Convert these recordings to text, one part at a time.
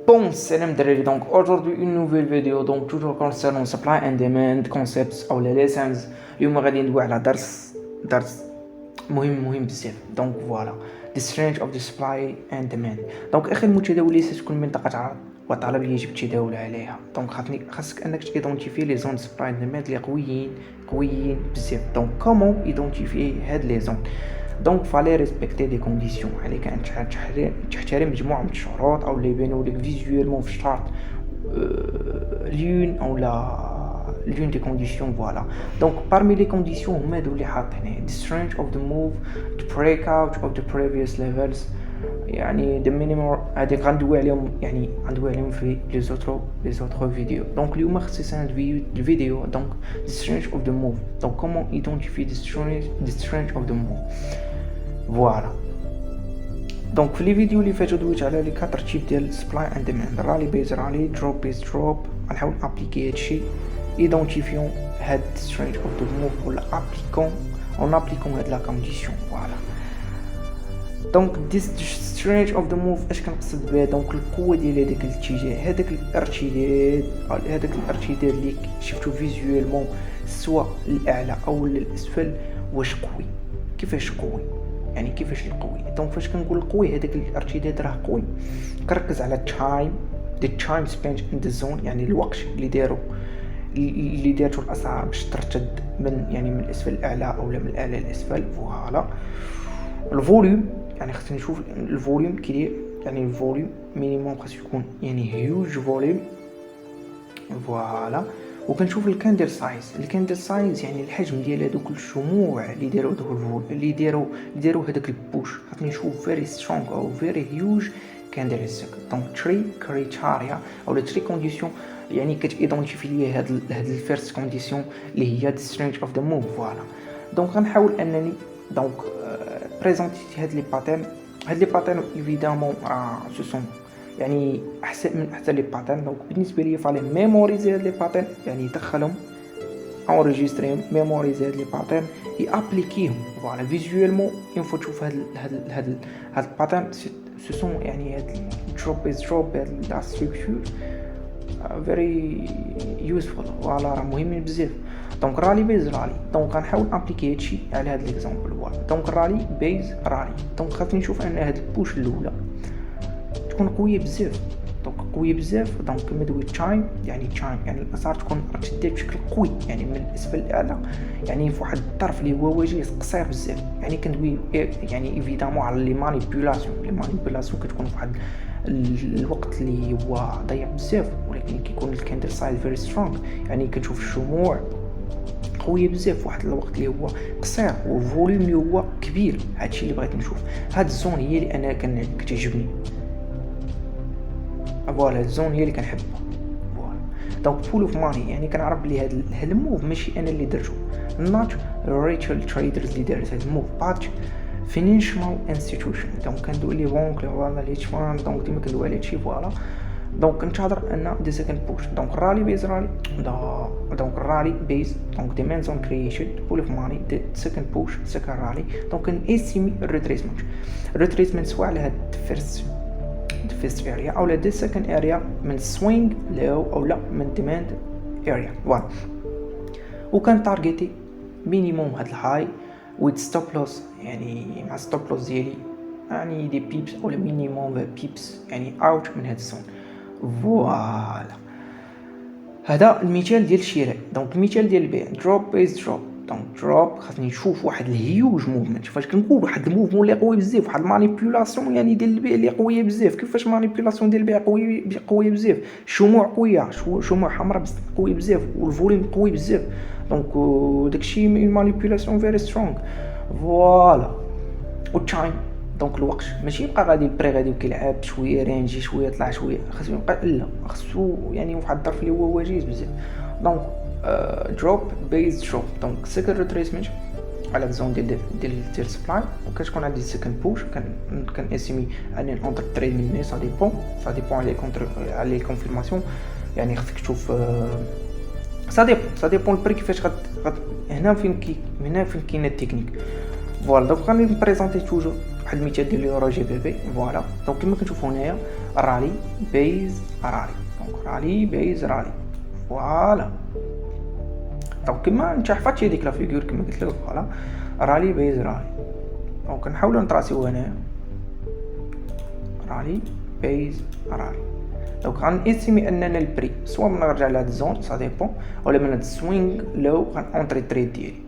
Bon, salam دراري. Donc aujourd'hui une nouvelle vidéo donc toujours concernant supply and demand concepts او les lessons. اليوم غادي ندوي على درس مهم بزاف. دونك فوالا the strength of the supply and demand. دونك اخي المتداول ليست تكون منطقة عرض وطلب يجب التداول عليها. دونك خاصك انك تيدونتيفي لي زون سبلاي اند ديماند اللي قويين بزاف. دونك كومون ايدونتيفي هاد لي زون؟ دونك فالي ريسبكتي دي كونديسيون، عليك ان تحترم مجموعه من الشروط او اللي يبانوا لك فيزوالمون في الشارت لون او لا لون دي كونديسيون. فوالا دونك بارمي لي كونديسيون هما هادو اللي حاطين the strength of the move, the breakout of the previous levels. يعني the minimum هادي غندوي عليهم، يعني غندوي عليهم في لي زوتر فيديو. دونك اليوم خصيصا هاد الفيديو دونك the strength of the move. دونك comment identifier the strength of the move. فوالا دونك في لي فيديو اللي فاتوا دويت على لي ترتيب ديال سبلاي اند ديماند، رالي بيز رالي، دروب بيز دروب. غنحاول ابليكي هادشي ايدونتيفيون هاد سترينج اوف ذا موف ولا ابليكون هاد لا كونديسيون. فوالا دونك ديس سترينج اوف ذا موف اش كنقصد بها؟ دونك القوه ديال هذاك الاتجاه، هذاك الارتداد اللي شفتو فيزوالمون سواء الاعلى او الاسفل، واش قوي؟ كيفاش قوي؟ يعني كيفاش القوي؟ دونك فاش كنقول القوي هذاك الارتداد راه قوي، كنركز على the time spent in the zone، يعني الوقت اللي دارتو الاسعار باش ترتد من الاسفل الاعلى او من الاعلى للاسفل. فوالا الفوليوم، يعني خصني نشوف الفوليوم كيدير، يعني الفوليوم مينيموم خاص يكون يعني هيوج فوليوم. فوالا وكنشوف الكاندل سايز يعني الحجم ديال هذوك الشموع اللي داروا اللي داروا هذاك البوش. خاصني نشوف فيري سترونغ او فيري هيوج كاندل ستيك. دونك تري كريتيريا او تري كونديسيون، يعني كتيدونتيفي لي هاد الفيرست كونديسيون اللي هي the strength of the move. فوالا دونك غنحاول انني دونك بريزونتي هاد لي باترن ايفيدامون سو سون يعني احسن من لي باترن. دونك بالنسبه لي فالي ميموريزي هاد لي باترن، يعني يدخلهم انريجستريهم، ميموريزي هاد لي باترن، يابليكيهم. فوالا فيزوالمون ينفع تشوف هاد الباترن سو سون يعني هاد دروب هاد لا ستركتور فيري يوزفول. فوالا راه مهمين بزاف. دونك رالي بيز رالي، دونك غنحاول ابليكي هادشي على هاد ليكزامبل. فوالا دونك رالي بيز رالي، دونك خاصني نشوف ان هاد البوش الاولى تكون قويه بزاف. دونك كما دويت تايم يعني الاسعار تكون ارتدات بشكل قوي، يعني من الاسفل الاعلى، يعني في واحد الطرف اللي هو وجيز قصير بزاف. يعني كندوي يعني ايفيدامون على لي مانيبيولاسيون كتكون في واحد الوقت اللي هو ضيق بزاف، ولكن كيكون الكاندل سايز فيري سترونغ، يعني كتشوف الشموع قويه بزاف في واحد الوقت اللي هو قصير والفوليوم اللي هو كبير. هادشي اللي بغيت نشوف. هاد الزون هي اللي انا كتعجبني. فوالا الزون هي اللي كنحبها. فوالا دونك بول اوف ماني، يعني كنعرف بلي هاد الموف ماشي انا اللي درتو، نوت ريتيل تريدرز اللي دارت هاد الموف، بات فينانشال انستيتيوشن. دونك كندوي لي بونك فوالا لي فاند، دونك ديما كندوي على هادشي. فوالا دونك كنتظر ان دي سكند بوش. دونك رالي بيز رالي، دونك رالي بيز دونك دي مين زون كرييشن بول اوف ماني دي سكند بوش سكند رالي. دونك كنيستيمي الريتريسمنت سواء على هاد فيرست اريا او لا دي سكند اريا من سوينغ لو او لا من ديماند اريا. فوالا وكان تارجيتي مينيموم هاد الهاي ويد ستوب لوس، يعني مع ستوب لوس ديالي يعني دي بيبس او مينيموم بيبس، يعني اوت من هاد الزون. فوالا هذا المثال ديال الشراء. دونك المثال ديال البيع دروب بيز دروب. دونك دروب خاصني نشوف واحد الهيوج موفمنت. فاش كنقول واحد الموفمون اللي قوي بزاف، واحد المانيبيولاسيون يعني ديال البيع اللي قويه بزاف. كيفاش مانيبيولاسيون ديال البيع قويه بزاف؟ شموع قويه، شموع حمراء بس قوي بزاف، والفوليوم قوي بزاف. دونك داكشي مانيبيولاسيون فيري سترونغ. فوالا والتايم دونك الوقت ماشي يبقى غادي البري غادي وكيلعب شويه رينجي شويه طلع شويه، خاصو يبقى لا، خاصو يعني واحد الظرف اللي هو وجيز بزاف. دونك دروب بيز دروب. دونك سكند ريتريسمنت على الزون ديال سبلاي، وكتكون عندي سكند بوش. كان اسمي اني اونتر تريد مني سا ديبون على لي كونفيرماسيون. يعني خصك تشوف سا ديبون البري كيفاش هنا فين كاين التكنيك. فوالا دونك غادي نبريزونتي توجور واحد المثال ديال اليورو جي بي بي. فوالا دونك كما كنشوفوا هنايا رالي بيز رالي، دونك رالي بيز رالي. فوالا دونك كما انت حفظتي هذيك لا فيغور كما قلت لك. فوالا رالي بيز رالي. دونك نحاولوا نطراسيو هنايا رالي بيز رالي. دونك غنستيمي اننا البري سوا نرجع لهاد الزون سا ديبون، ولا من هاد السوينغ لو غنونطري التريد ديالي.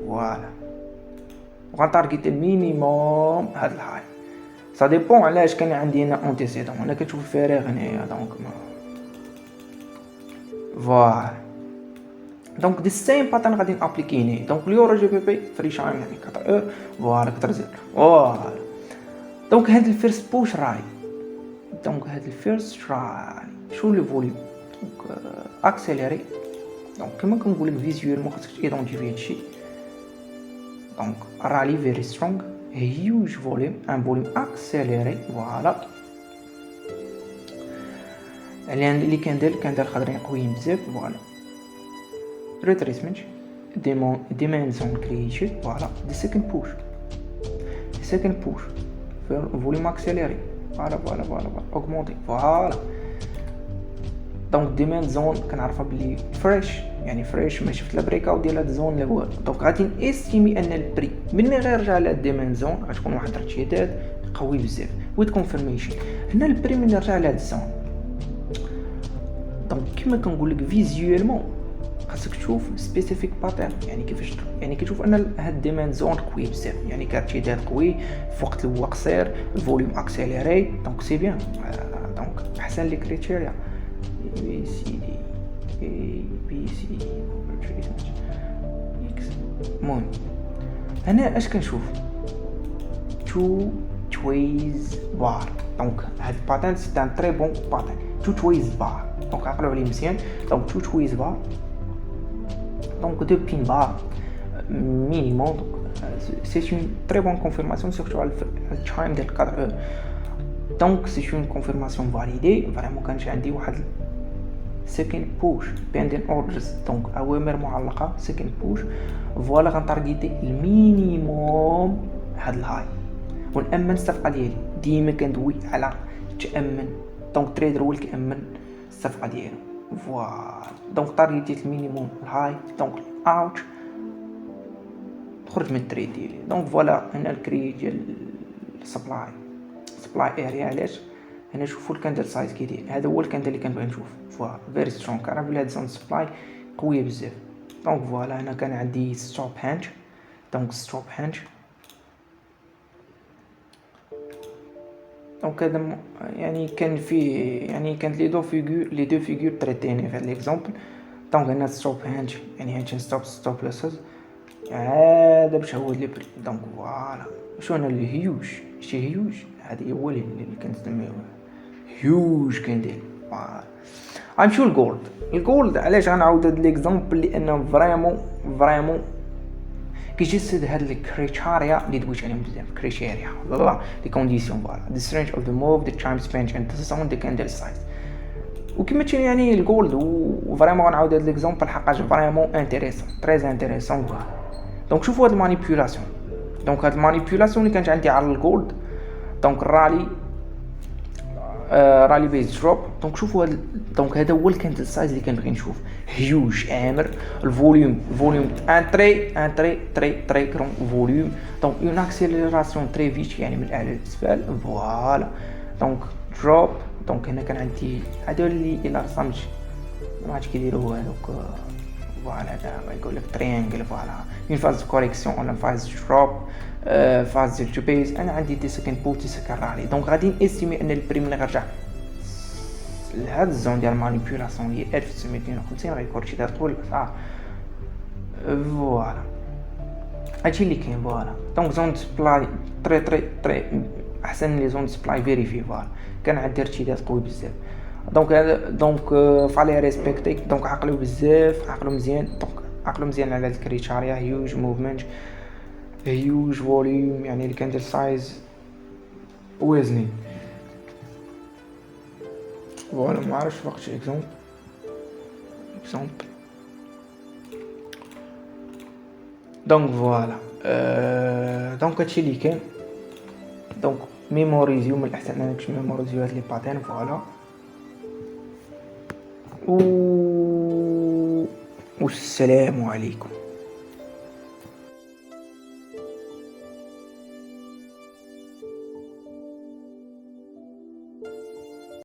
فوالا وغنتارجيت المينيموم هاد الهاي سا ديبون علاش كان عندي هنا اونتيسيدون. انا كتشوف الفارغ هنايا دونك ما فوالا دونك دي سيم باترن غادي نابليكي هنا. دونك اليورو جي بي بي فري شايم يعني 4 فوالا 4 0. فوالا دونك هاد الفيرست بوش راي، دونك هاد الفيرست راي شو لو فوليوم دونك اكسيليري. دونك كما كنقول لك فيزيوالمون خاصك ايدونتيفي هادشي. دونك رالي فيري سترونغ هيوج فوليوم ان فوليوم اكسيليري. فوالا لان اللي كندير خضرين قويين بزاف. فوالا ريتريسمنت ديمان زون كرييشن. فوالا دي سيكند بوش فوليوم اكسيليري. فوالا اوغمونتي. فوالا دونك ديمان زون كنعرفها بلي فريش، يعني فريش ما شفت لا بريك اوت ديال هاد الزون لا والو. دونك غادي نستيمي ان البري ملي غيرجع لهاد ديمان زون غتكون واحد الارتشادات قوي بزاف ويت كونفيرميشن. هنا البري ملي يرجع لهاد الزون دونك كما كنقول لك فيزيوالمون خاصك تشوف سبيسيفيك باترن. يعني كيفاش يعني كتشوف ان هاد ديمان زون قوي بزاف، يعني كارتشادات قوي في وقت اللي هو قصير، الفوليوم اكسيليري. دونك سي بيان. دونك احسن لي كريتيريا بي سي دي اكس. المهم هنا اش كنشوف تو تويز بار. دونك هاد الباترن سي ان تري بون باترن تو تويز بار. دونك عقلوا عليه مزيان. دونك تو تويز بار دونك دو بين بار minimum. C'est une très bonne confirmation surtout على التايم ديال 4 heures. دونك سي une confirmation validée. فريمون كانش عندي واحد second push pending orders دونك اوامر معلقه second push. فوالا غنتارجيتي المينيموم هاد الهاي ونامن الصفقه ديالي. ديما كندوي على تامن. دونك تريدر هو اللي كيامن الصفقه ديالو. فوالا دونك تارجيتي المينيموم الهاي دونك اوت خرج من التريد ديالي. دونك فوالا هنا الكري ديال سبلاي اريا. علاش هنا شوفوا الكاندل سايز كي داير. هذا هو الكاندل اللي كنبغي نشوف. فوالا فيري سترونغ. كنعرف بلي هاد زون سبلاي قويه بزاف. دونك فوالا هنا كان عندي ستوب هانج. دونك ستوب هانج دونك هذا يعني كان فيه يعني كانت لي دو فيغور تريتيني في هاد ليكزامبل. دونك هنا ستوب هانج يعني هانج ستوب لوسز هذا باش هو لي بري. دونك فوالا شو هنا الهيوج شي هيوج. هذه هو اللي كنسميوه هيوج كندير. غنمشيو الجولد. علاش غنعاود هاد ليكزامبل؟ لانه فريمون كيجسد هاد الكريتيريا اللي دويت عليهم بزاف. كريتيريا والله لي كونديسيون. فوالا the strength of the move, the time spent and the sound the candle size. وكما تشوف يعني الجولد وفريمون غنعاود هاد ليكزامبل حقاش فريمون انتريسون تري انتريسون. دونك شوفوا هاد المانيبيولاسيون. دونك هاد المانيبيولاسيون اللي كانت عندي على الجولد. دونك رالي بيز دروب. دونك شوفوا دونك هذا هو الكاندل سايز اللي كنبغي نشوف. هيوج عامر الفوليوم ان تري كرون فوليوم. دونك اون اكسيليراسيون تري فيت يعني من الاعلى للاسفل. فوالا دونك دروب. دونك هنا كان عندي هادو اللي الا رسمت ما عرفتش كيديروا هذوك. فوالا هذا يقول لك تريانجل. فوالا اون فاز كوريكسيون ولا فاز دروب فاز ديال تو بيز. انا عندي دي سكند بوت دي سكند رالي. دونك غادي نستيمي ان البريم اللي غيرجع لهاد الزون ديال مانيبيولاسيون هي 1952 غيكون شي تقول فوالا هادشي اللي كاين. فوالا دونك زون سبلاي تري احسن لي زون سبلاي فيريفي. فوالا كان عندي ارتداد قوي بزاف. دونك هذا دونك فالي ريسبكتي. دونك عقلوا بزاف عقلوا مزيان. دونك عقلوا مزيان على الكريتيريا. هيوج موفمنت هيوج فوليوم يعني الكاندل سايز وزني. فوالا ما عرفتش وقت اكزامبل دونك فوالا دونك هادشي اللي كاين. دونك ميموريزيو، من الاحسن انك تميموريزيو هاد لي باترن. فوالا والسلام عليكم.